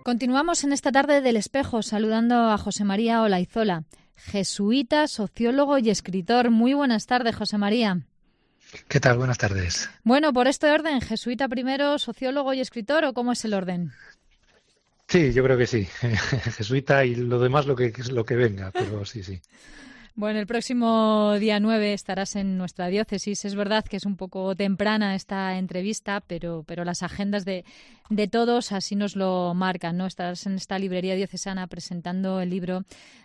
Continuamos en esta tarde del Espejo saludando a José María Olaizola, jesuita, sociólogo y escritor. Muy buenas tardes, José María. ¿Qué tal? Buenas tardes. Bueno, por este orden, jesuita primero, sociólogo y escritor, ¿o cómo es el orden? Sí, yo creo que sí. Jesuita y lo demás lo que venga, pero sí, sí. Bueno, el próximo día 9 estarás en nuestra diócesis. Es verdad que es un poco temprana esta entrevista, pero las agendas de todos así nos lo marcan, ¿no? Estarás en esta librería diocesana presentando el libro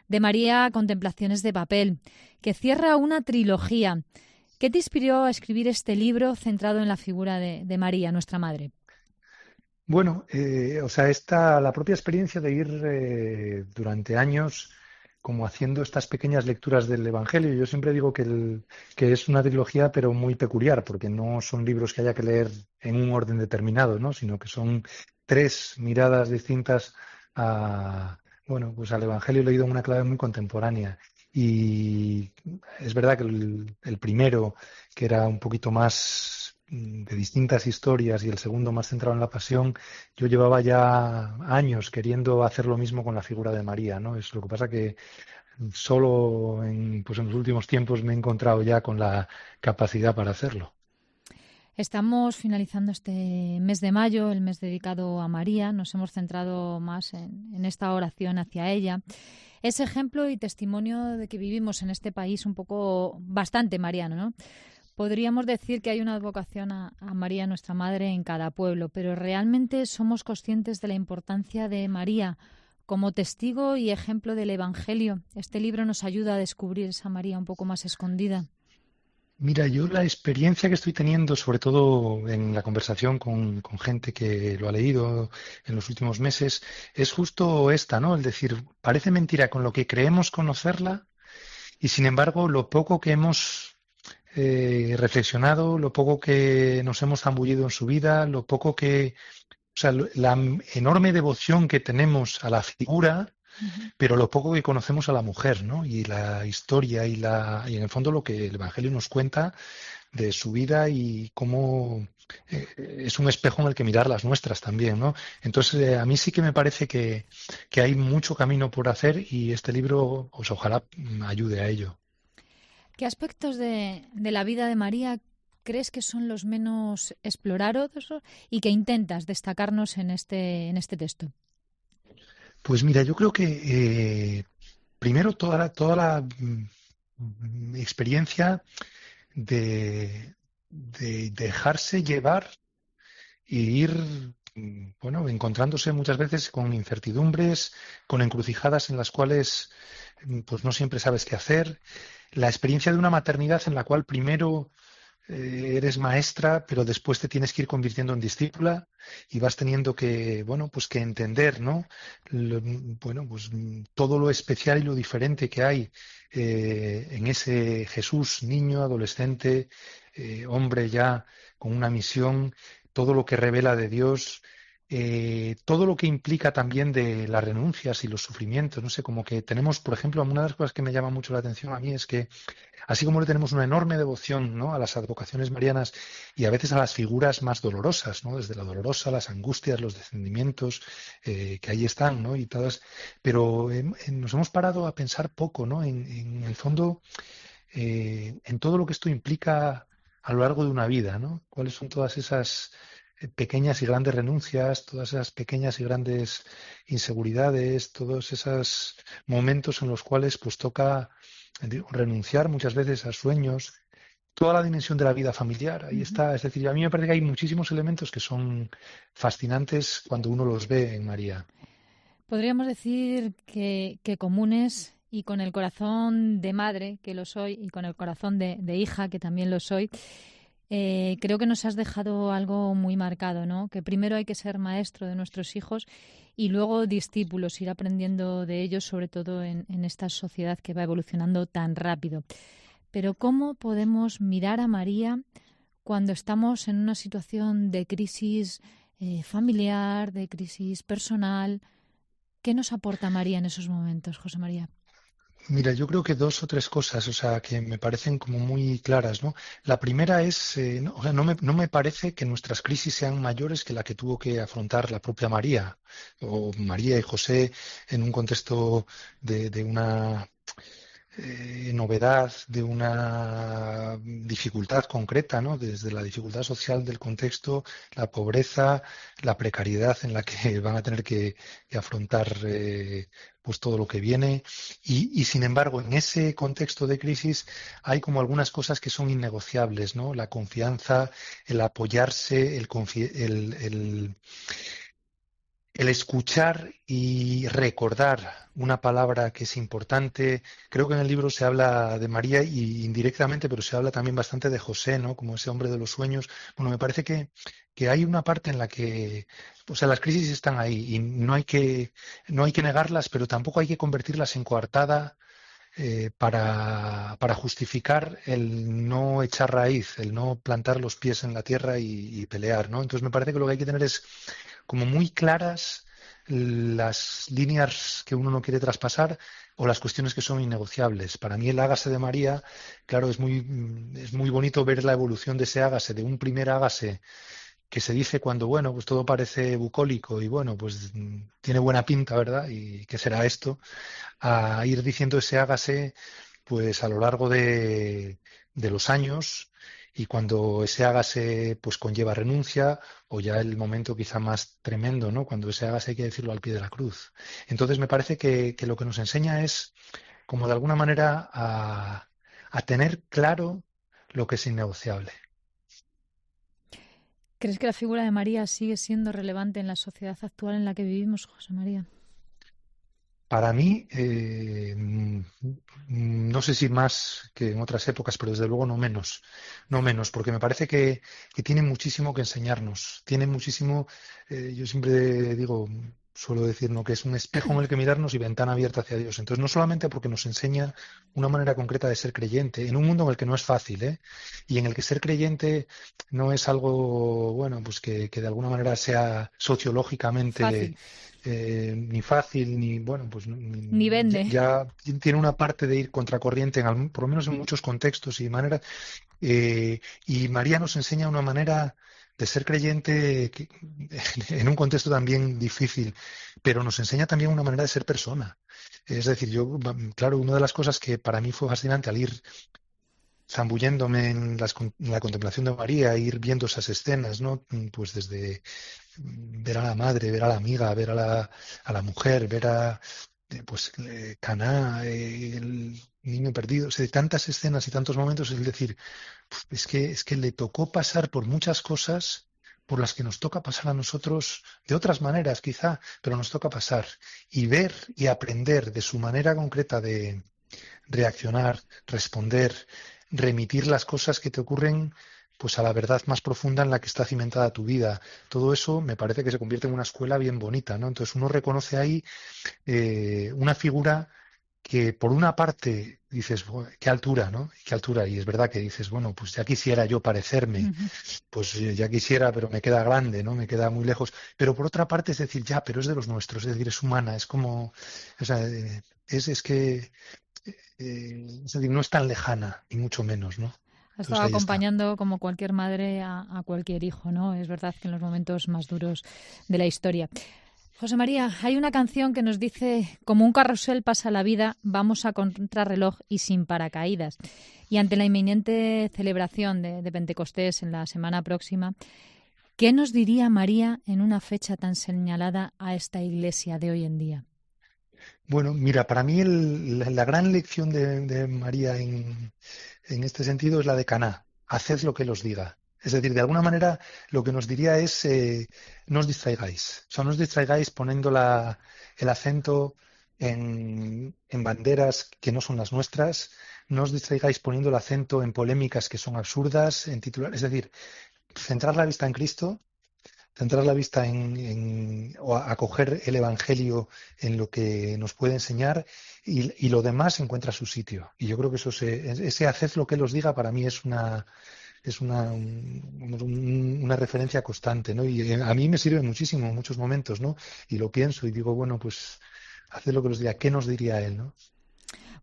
de María, Contemplaciones de papel, que cierra una trilogía. ¿Qué te inspiró a escribir este libro centrado en la figura de María, nuestra madre? Bueno, la propia experiencia de ir durante años como haciendo estas pequeñas lecturas del Evangelio. Yo siempre digo que es una trilogía, pero muy peculiar, porque no son libros que haya que leer en un orden determinado, ¿no? Sino que son tres miradas distintas a, bueno, pues al Evangelio leído en una clave muy contemporánea. Y es verdad que el primero, que era un poquito más de distintas historias, y el segundo más centrado en la pasión, yo llevaba ya años queriendo hacer lo mismo con la figura de María, ¿no? Es lo que pasa que solo pues en los últimos tiempos me he encontrado ya con la capacidad para hacerlo. Estamos finalizando este mes de mayo, el mes dedicado a María. Nos hemos centrado más en esta oración hacia ella. Es ejemplo y testimonio de que vivimos en este país un poco bastante mariano, ¿no? Podríamos decir que hay una advocación a María, nuestra Madre, en cada pueblo, pero ¿realmente somos conscientes de la importancia de María como testigo y ejemplo del Evangelio? Este libro nos ayuda a descubrir esa María un poco más escondida. Mira, yo la experiencia que estoy teniendo, sobre todo en la conversación con gente que lo ha leído en los últimos meses, es justo esta, ¿no? El decir, parece mentira con lo que creemos conocerla y sin embargo lo poco que hemos reflexionado, lo poco que nos hemos zambullido en su vida, lo poco que, o sea, la enorme devoción que tenemos a la figura, Ujú. pero lo poco que conocemos a la mujer, ¿no? Y la historia y en el fondo lo que el Evangelio nos cuenta de su vida y cómo es un espejo en el que mirar las nuestras también, ¿no? Entonces, a mí sí que me parece que hay mucho camino por hacer y este libro, pues ojalá ayude a ello. ¿Qué aspectos de la vida de María crees que son los menos explorados y que intentas destacarnos en este texto? Pues mira, yo creo que primero toda la experiencia de dejarse llevar y ir, bueno, encontrándose muchas veces con incertidumbres, con encrucijadas en las cuales pues no siempre sabes qué hacer. La experiencia de una maternidad en la cual primero eres maestra, pero después te tienes que ir convirtiendo en discípula y vas teniendo que, bueno, pues que entender, ¿no? Bueno, pues todo lo especial y lo diferente que hay en ese Jesús, niño, adolescente, hombre ya con una misión, todo lo que revela de Dios. Todo lo que implica también de las renuncias y los sufrimientos, no sé, como que tenemos, por ejemplo, una de las cosas que me llama mucho la atención a mí es que así como le tenemos una enorme devoción, ¿no?, a las advocaciones marianas y a veces a las figuras más dolorosas, ¿no?, desde la dolorosa, las angustias, los descendimientos que ahí están, ¿no?, y todas, pero nos hemos parado a pensar poco, ¿no?, en el fondo, en todo lo que esto implica a lo largo de una vida, ¿no? ¿Cuáles son todas esas pequeñas y grandes renuncias, todas esas pequeñas y grandes inseguridades, todos esos momentos en los cuales pues toca renunciar muchas veces a sueños, toda la dimensión de la vida familiar, ahí Ujú. está. Es decir, a mí me parece que hay muchísimos elementos que son fascinantes cuando uno los ve en María. Podríamos decir que comunes y con el corazón de madre, que lo soy, y con el corazón de hija, que también lo soy, creo que nos has dejado algo muy marcado, ¿no? Que primero hay que ser maestro de nuestros hijos y luego discípulos, ir aprendiendo de ellos, sobre todo en esta sociedad que va evolucionando tan rápido. Pero ¿cómo podemos mirar a María cuando estamos en una situación de crisis familiar, de crisis personal? ¿Qué nos aporta María en esos momentos, José María? Mira, yo creo que dos o tres cosas, o sea, que me parecen como muy claras, ¿no? La primera es, no, o sea, no me parece que nuestras crisis sean mayores que la que tuvo que afrontar la propia María, o María y José en un contexto de una novedad, de una dificultad concreta, ¿no? Desde la dificultad social del contexto, la pobreza, la precariedad en la que van a tener que afrontar pues todo lo que viene. Sin embargo, en ese contexto de crisis hay como algunas cosas que son innegociables, ¿no? La confianza, el apoyarse, el escuchar y recordar una palabra que es importante. Creo que en el libro se habla de María y indirectamente, pero se habla también bastante de José, ¿no? Como ese hombre de los sueños. Bueno, me parece que hay una parte en la que, o sea, las crisis están ahí y no hay que negarlas, pero tampoco hay que convertirlas en coartada. Para justificar el no echar raíz, el no plantar los pies en la tierra y pelear, ¿no? Entonces me parece que lo que hay que tener es como muy claras las líneas que uno no quiere traspasar o las cuestiones que son innegociables. Para mí el ágase de María, claro, es muy bonito ver la evolución de ese ágase, de un primer ágase que se dice cuando, bueno, pues todo parece bucólico y bueno, pues tiene buena pinta, ¿verdad? ¿Y qué será esto? A ir diciendo ese hágase pues a lo largo de los años y cuando ese hágase pues conlleva renuncia o ya el momento quizá más tremendo, ¿no? Cuando ese hágase hay que decirlo al pie de la cruz. Entonces me parece que lo que nos enseña es como de alguna manera a tener claro lo que es innegociable. ¿Crees que la figura de María sigue siendo relevante en la sociedad actual en la que vivimos, José María? Para mí, no sé si más que en otras épocas, pero desde luego no menos, no menos, porque me parece que tiene muchísimo que enseñarnos, tiene muchísimo, yo siempre digo, suelo decir, ¿no? Que es un espejo en el que mirarnos y ventana abierta hacia Dios. Entonces, no solamente porque nos enseña una manera concreta de ser creyente, en un mundo en el que no es fácil, ¿eh? Y en el que ser creyente no es algo, bueno, pues que de alguna manera sea sociológicamente Fácil. ni fácil, ni bueno, pues Ni vende. ya tiene una parte de ir contracorriente, por lo menos en muchos contextos y maneras. Y María nos enseña una manera de ser creyente en un contexto también difícil, pero nos enseña también una manera de ser persona. Es decir, claro, una de las cosas que para mí fue fascinante al ir zambulléndome en la contemplación de María, ir viendo esas escenas, ¿no? Pues desde ver a la madre, ver a la amiga, ver a la mujer, ver a pues Caná, el niño perdido, o sea, de tantas escenas y tantos momentos, es decir, es que le tocó pasar por muchas cosas por las que nos toca pasar a nosotros de otras maneras, quizá, pero nos toca pasar y ver y aprender de su manera concreta de reaccionar, responder, remitir las cosas que te ocurren pues a la verdad más profunda en la que está cimentada tu vida. Todo eso me parece que se convierte en una escuela bien bonita, ¿no? Entonces uno reconoce ahí una figura que por una parte dices, "Buah, qué altura, ¿no? Qué altura". Y es verdad que dices, bueno, pues ya quisiera yo parecerme, pues ya quisiera, pero me queda grande, ¿no? Me queda muy lejos. Pero por otra parte es decir, ya, pero es de los nuestros, es decir, es humana, es como, o sea, es que es decir, no es tan lejana, ni mucho menos, ¿no? Ha estado Entonces ahí está. acompañando como cualquier madre a cualquier hijo, ¿no? Es verdad que en los momentos más duros de la historia. José María, hay una canción que nos dice, como un carrusel pasa la vida, vamos a contrarreloj y sin paracaídas. Y ante la inminente celebración de Pentecostés en la semana próxima, ¿qué nos diría María en una fecha tan señalada a esta iglesia de hoy en día? Bueno, mira, para mí la gran lección de María en este sentido es la de Caná. Haced lo que él os diga. Es decir, de alguna manera lo que nos diría es no os distraigáis. O sea, no os distraigáis poniendo el acento en banderas que no son las nuestras. No os distraigáis poniendo el acento en polémicas que son absurdas, en titulares. Es decir, centrar la vista en Cristo, centrar la vista o acoger el Evangelio en lo que nos puede enseñar y lo demás encuentra su sitio. Y yo creo que ese haced lo que Él os diga para mí es una referencia constante, ¿no? Y a mí me sirve muchísimo en muchos momentos, ¿no? Y lo pienso y digo, bueno, pues haced lo que os diga. ¿Qué nos diría Él, no?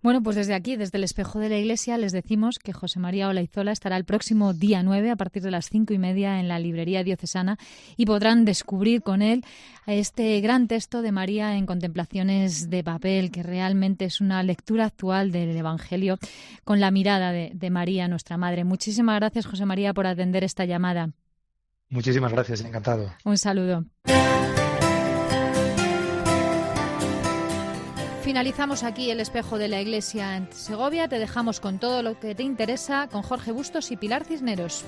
Bueno, pues desde aquí, desde el Espejo de la Iglesia, les decimos que José María Olaizola estará el próximo día 9 a partir de las 5:30 en la Librería Diocesana y podrán descubrir con él este gran texto de María en Contemplaciones de papel, que realmente es una lectura actual del Evangelio con la mirada de María, nuestra Madre. Muchísimas gracias, José María, por atender esta llamada. Muchísimas gracias, encantado. Un saludo. Finalizamos aquí el Espejo de la Iglesia en Segovia. Te dejamos con todo lo que te interesa con Jorge Bustos y Pilar Cisneros.